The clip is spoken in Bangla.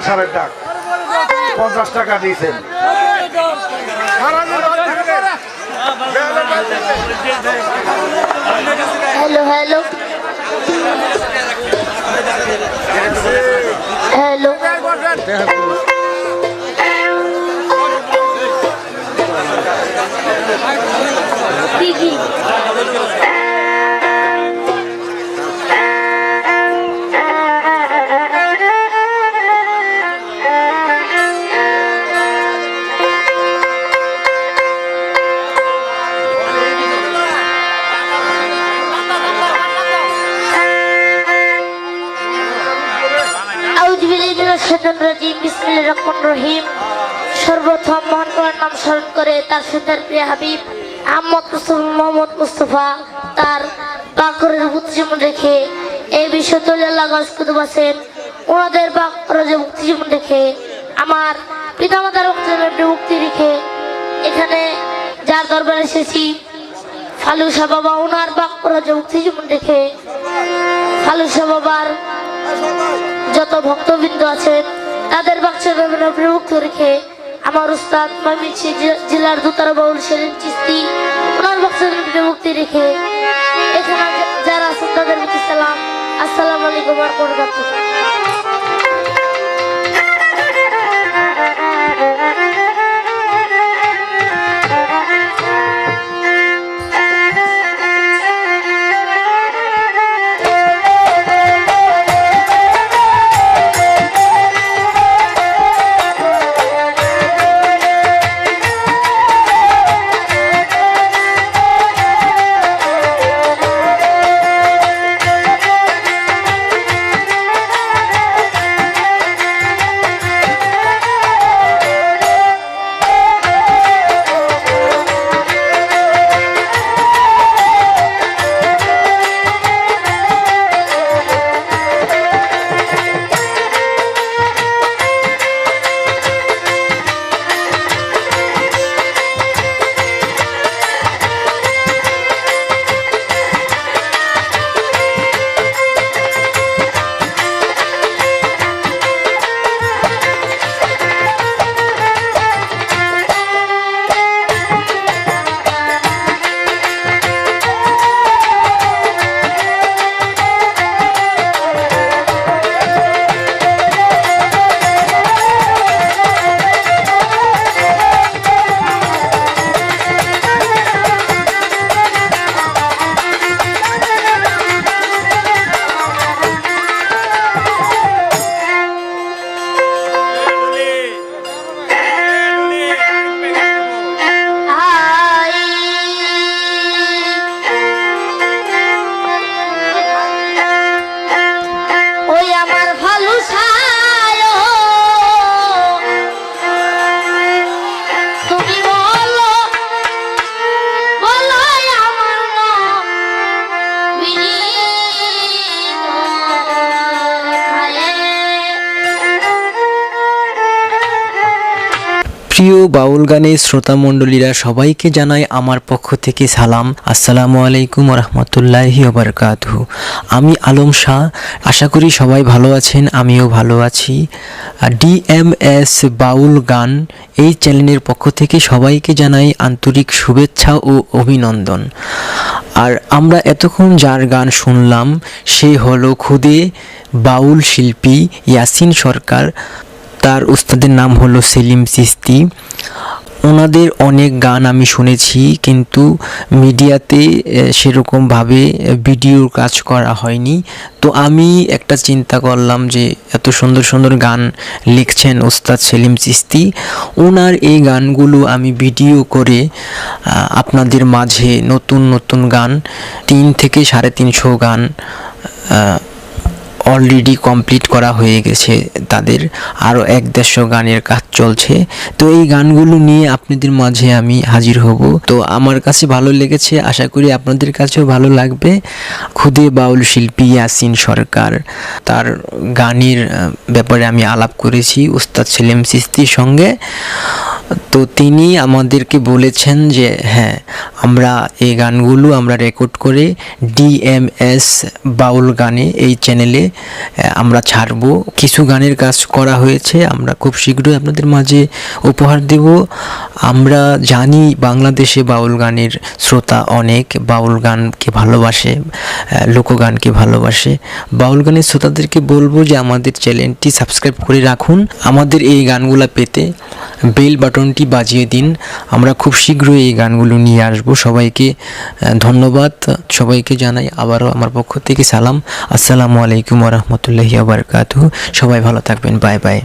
আসারের ডাক 50 টাকা দিয়েছেন। হ্যালো হ্যালো হ্যালো দিদি রহিম। সর্বপ্রথম মহান করার নাম স্মরণ করে তার সুন্দর প্রিয় হাবিব আহমদ মোহাম্মদ মুস্তফা তার পাকরের জীবন রেখে এই বিশ্ব তৈল্লাহ কুতুব আছেন ওনাদের পাকরের জীবন রেখে আমার পিতামাতার মুক্তি রেখে এখানে যার দরবারে এসেছি ফালুসা বাবা ওনার পাকরের জীবন রেখে ফালুসা বাবার যত ভক্তবৃন্দ আছেন তাদের বাক্সের মুক্ত রেখে আমার উস্তাদ ময়মনসিংহ জেলার দোতারা বাউল সেলিম চিস্তি ওনার বাক্সের মুক্তি রেখে এখানে যারা আছেন তাদের প্রতি সালাম। আসসালামু আলাইকুম ওয়া রাহমাতুল্লাহ। প্রিয় বাউল গানের শ্রোতা মণ্ডলীরা সবাইকে জানাই আমার পক্ষ থেকে সালাম। আসসালামু আলাইকুম ওয়া রাহমাতুল্লাহি ওয়া বারাকাতুহু। আমি আলম শাহ, আশা করি সবাই ভালো আছেন, আমিও ভালো আছি। ডিএমএস বাউল গান এই চ্যানেলের পক্ষ থেকে সবাইকে জানাই আন্তরিক শুভেচ্ছা ও অভিনন্দন। আর আমরা এতক্ষণ যার গান শুনলাম সে হলো খুদে বাউল শিল্পী ইয়াসিন সরকার, তার উস্তাদের নাম হলো সেলিম চিস্তি। ওনাদের অনেক গান আমি শুনেছি, কিন্তু মিডিয়াতে সেরকমভাবে ভিডিওর কাজ করা হয়নি। তো আমি একটা চিন্তা করলাম যে এত সুন্দর সুন্দর গান লিখছেন উস্তাদ সেলিম চিস্তি, ওনার এই গানগুলো আমি ভিডিও করে আপনাদের মাঝে নতুন নতুন গান 3 থেকে 350 গান অলরেডি কমপ্লিট করা হয়ে গেছে, তাদের আরও 150 গানের কাজ চলছে। তো এই গানগুলো নিয়ে আপনাদের মাঝে আমি হাজির হব। তো আমার কাছে ভালো লেগেছে, আশা করি আপনাদের কাছেও ভালো লাগবে। খুদে বাউল শিল্পী ইয়াসিন সরকার, তার গানের ব্যাপারে আমি আলাপ করেছি উস্তাদ সেলিম চিস্তির সঙ্গে। তো তিনি আমাদেরকে বলেছেন যে হ্যাঁ, আমরা এই গানগুলো আমরা রেকর্ড করে DMS বাউল গানে এই চ্যানেলে আমরা ছাড়বো। কিছু গানের কাজ করা হয়েছে, আমরা খুব শীঘ্রই আপনাদের মাঝে উপহার দেব। আমরা জানি বাংলাদেশে বাউল গানের শ্রোতা অনেক, বাউল গানকে ভালোবাসে, লোকগানকে ভালোবাসে। বাউল গানের শ্রোতাদেরকে বলবো যে আমাদের চ্যানেলটি সাবস্ক্রাইব করে রাখুন, আমাদের এই গানগুলো পেতে বেল বাটনটি বাজিয়ে দিন। আমরা খুব শীঘ্রই এই গানগুলো নিয়ে আসবো। সবাইকে ধন্যবাদ, সবাইকে জানাই আবারও আমার পক্ষ থেকে সালাম। আসসালামু আলাইকুম ওয়া রাহমাতুল্লাহি ওয়া বারাকাতুহু। সবাই ভালো থাকবেন, বাই বাই।